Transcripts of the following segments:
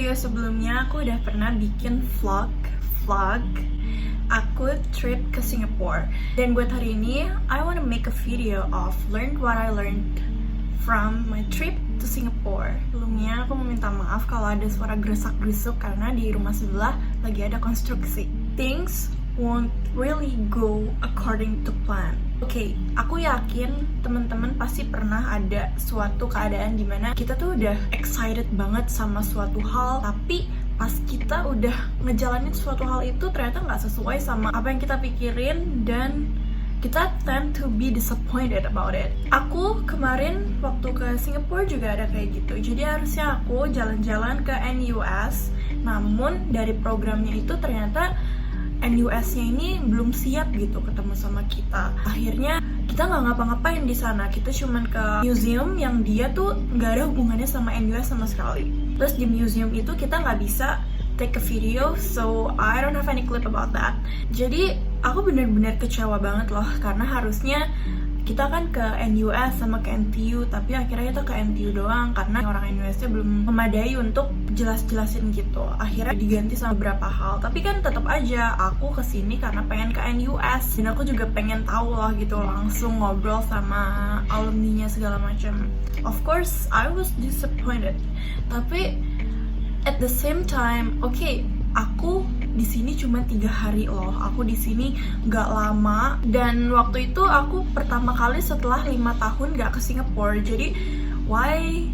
video sebelumnya aku udah pernah bikin vlog aku trip ke Singapore. Dan buat hari ini, I wanna make a video of learned what I learned from my trip to Singapore. Sebelumnya aku meminta maaf kalau ada suara gresak-gresuk karena di rumah sebelah lagi ada konstruksi. Things won't really go according to plan. Oke, aku yakin teman-teman pasti pernah ada suatu keadaan dimana kita tuh udah excited banget sama suatu hal, tapi pas kita udah ngejalanin suatu hal itu ternyata nggak sesuai sama apa yang kita pikirin dan kita tend to be disappointed about it. Aku kemarin waktu ke Singapore juga ada kayak gitu. Jadi harusnya aku jalan-jalan ke NUS, namun dari programnya itu ternyata NUS-nya ini belum siap gitu ketemu sama kita. Akhirnya kita nggak ngapa-ngapain di sana. Kita cuman ke museum yang dia tuh nggak ada hubungannya sama NUS sama sekali. Terus di museum itu kita nggak bisa take a video, so I don't have any clip about that. Jadi aku bener-bener kecewa banget loh, karena harusnya kita kan ke NUS sama ke NTU, tapi akhirnya kita ke NTU doang karena orang NUS-nya belum memadai untuk jelas-jelasin gitu. Akhirnya diganti sama beberapa hal, tapi kan tetap aja aku kesini karena pengen ke NUS dan aku juga pengen tahu lah gitu, langsung ngobrol sama alumninya segala macam. Of course, I was disappointed, tapi at the same time, okay, aku di sini cuma 3 hari loh. Aku di sini nggak lama dan waktu itu aku pertama kali setelah 5 tahun nggak ke Singapore. Jadi why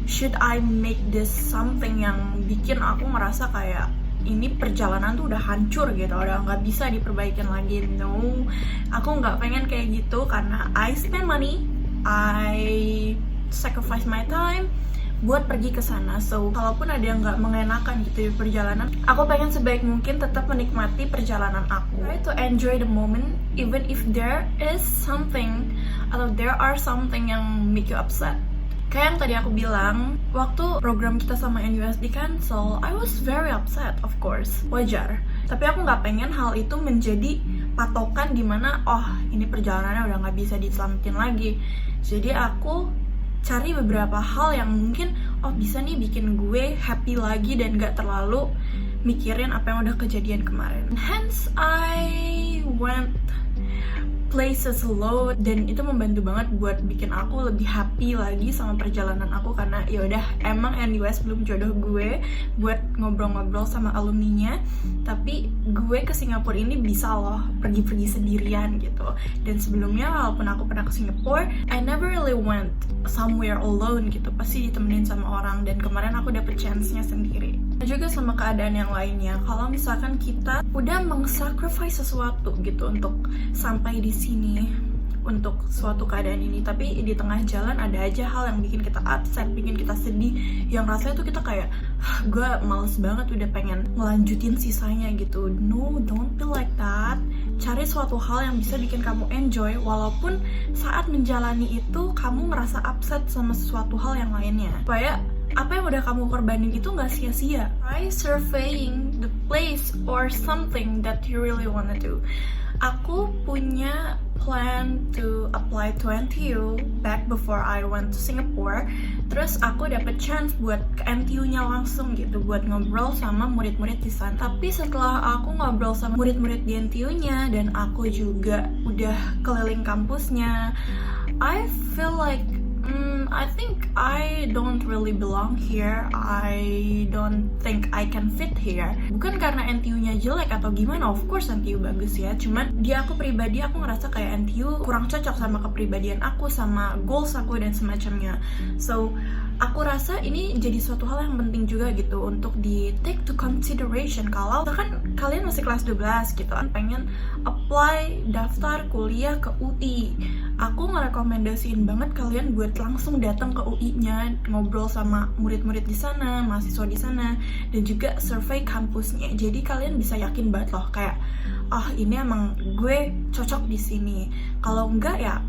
should I make this something yang bikin aku ngerasa kayak ini perjalanan tuh udah hancur gitu, udah nggak bisa diperbaikin lagi. No, aku nggak pengen kayak gitu karena I spend money, I sacrifice my time buat pergi ke sana. So, kalaupun ada yang nggak mengenakan gitu di perjalanan, aku pengen sebaik mungkin tetap menikmati perjalanan aku. Try to enjoy the moment, even if there is something atau there are something yang make you upset. Kayak yang tadi aku bilang, waktu program kita sama NUS di cancel, I was very upset, of course, wajar. Tapi aku nggak pengen hal itu menjadi patokan dimana, oh ini perjalanannya udah nggak bisa diselamatin lagi. Jadi aku cari beberapa hal yang mungkin bisa nih bikin gue happy lagi dan gak terlalu mikirin apa yang udah kejadian kemarin. Hence I went places low dan itu membantu banget buat bikin aku lebih happy lagi sama perjalanan aku karena yaudah emang NUS belum jodoh gue buat ngobrol-ngobrol sama alumninya, tapi gue ke Singapura ini bisa loh pergi-pergi sendirian gitu. Dan sebelumnya walaupun aku pernah ke Singapura, I never really went somewhere alone gitu, pasti ditemenin sama orang dan kemarin aku dapet chance-nya sendiri. Juga sama keadaan yang lainnya, kalau misalkan kita udah meng-sacrifice sesuatu gitu untuk sampai di sini untuk suatu keadaan ini, tapi di tengah jalan ada aja hal yang bikin kita upset, bikin kita sedih, yang rasanya tuh kita kayak gue males banget udah pengen ngelanjutin sisanya gitu. No, don't be like that. Cari suatu hal yang bisa bikin kamu enjoy walaupun saat menjalani itu kamu ngerasa upset sama sesuatu hal yang lainnya, supaya apa yang udah kamu korbanin itu nggak sia-sia. Try surveying the place or something that you really wanna do. Aku punya plan to apply to NTU back before I went to Singapore. Terus aku dapet chance buat ke NTU-nya langsung gitu, buat ngobrol sama murid-murid di sana. Tapi setelah aku ngobrol sama murid-murid di NTU-nya dan aku juga udah keliling kampusnya, I feel like I think I don't really belong here. I don't think I can fit here. Bukan karena NTU-nya jelek atau gimana, of course NTU bagus ya. Cuman di aku pribadi aku ngerasa kayak NTU kurang cocok sama kepribadian aku, sama goals aku dan semacamnya. So aku rasa ini jadi suatu hal yang penting juga gitu untuk di take to consideration. Kalau kan kalian masih kelas 12 gitu kan, pengen apply daftar kuliah ke UI, aku ngerekomendasiin banget kalian buat langsung datang ke UI-nya, ngobrol sama murid-murid di sana, mahasiswa di sana, dan juga survei kampusnya. Jadi kalian bisa yakin banget loh kayak, ini emang gue cocok di sini. Kalau enggak ya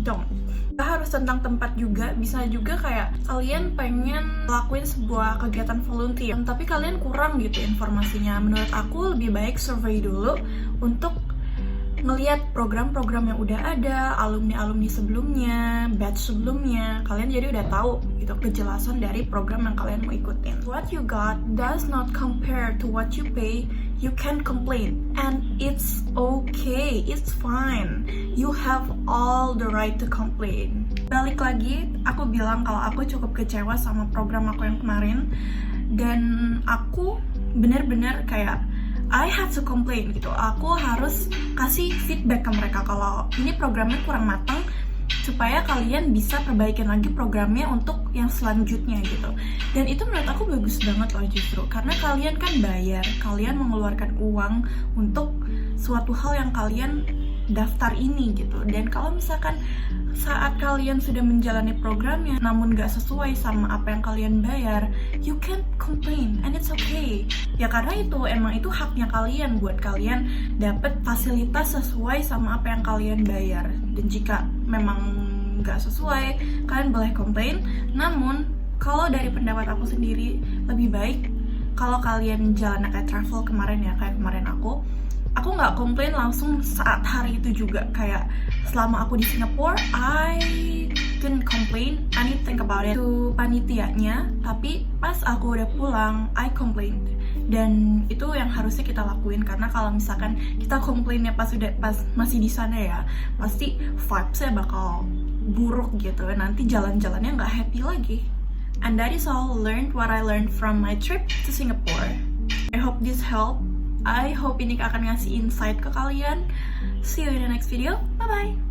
don't. Gak harus tentang tempat juga, bisa juga kayak kalian pengen lakuin sebuah kegiatan volunteer tapi kalian kurang gitu informasinya. Menurut aku lebih baik survei dulu untuk ngelihat program-program yang udah ada, alumni-alumni sebelumnya, batch sebelumnya, kalian jadi udah tahu gitu kejelasan dari program yang kalian mau ikutin. What you got does not compare to what you pay. You can complain and it's okay, it's fine. You have all the right to complain. Balik lagi, aku bilang kalau aku cukup kecewa sama program aku yang kemarin, dan aku bener-bener kayak I have to complain gitu. Aku harus kasih feedback ke mereka kalau ini programnya kurang matang, supaya kalian bisa perbaikin lagi programnya untuk yang selanjutnya gitu. Dan itu menurut aku bagus banget loh justru, karena kalian kan bayar, kalian mengeluarkan uang untuk suatu hal yang kalian daftar ini gitu. Dan kalau misalkan saat kalian sudah menjalani programnya namun gak sesuai sama apa yang kalian bayar, you can complain and it's okay. Ya karena emang itu haknya kalian buat kalian dapat fasilitas sesuai sama apa yang kalian bayar. Dan jika memang gak sesuai, kalian boleh komplain. Namun kalau dari pendapat aku sendiri, lebih baik kalau kalian jalan kayak travel kemarin ya, kayak kemarin aku nggak komplain langsung saat hari itu juga. Kayak selama aku di Singapore, I didn't complain, I need to think about it to panitianya. Tapi pas aku udah pulang, I complained. Dan itu yang harusnya kita lakuin, karena kalau misalkan kita komplainnya pas masih di sana ya, pasti vibes-nya bakal buruk gitu. Nanti jalan-jalannya nggak happy lagi. And that is all what I learned from my trip to Singapore. I hope this helped. I hope ini akan ngasih insight ke kalian. See you in the next video. Bye-bye.